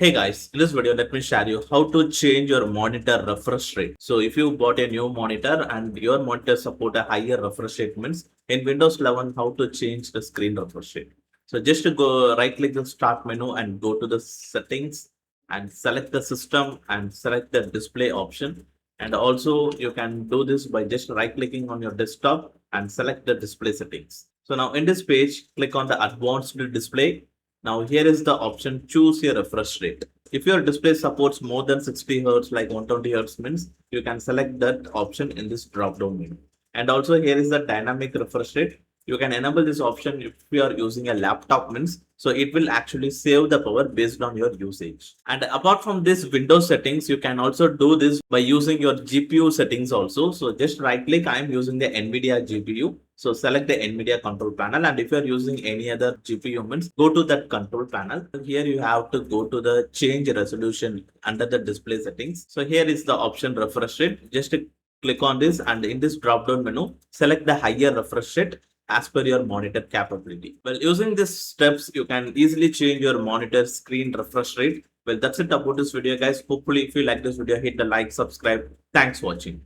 Hey guys, in this video, let me share you how to change your monitor refresh rate. So if you bought a new monitor and your monitor support a higher refresh rate means in Windows 11, how to change the screen refresh rate. So just to go right click the start menu and go to the settings and select the system and select the display option. And also you can do this by just right clicking on your desktop and select the display settings. So now in this page, click on the advanced display. Now here is the option choose your refresh rate. If your display supports more than 60 Hz like 120 Hz means you can select that option in this drop down menu. And also here is the dynamic refresh rate. You can enable this option if you are using a laptop means so it will actually save the power based on your usage. And apart from this Windows settings, you can also do this by using your GPU settings also. So just right click, I am using the NVIDIA GPU. So select the NVIDIA control panel, and if you are using any other GPU means go to that control panel. Here you have to go to the change resolution under the display settings. So here is the option refresh rate. Just click on this and in this drop down menu, select the higher refresh rate as per your monitor capability. Well, using these steps, you can easily change your monitor screen refresh rate. Well, that's it about this video, guys. Hopefully, if you like this video, hit the like, subscribe. Thanks for watching.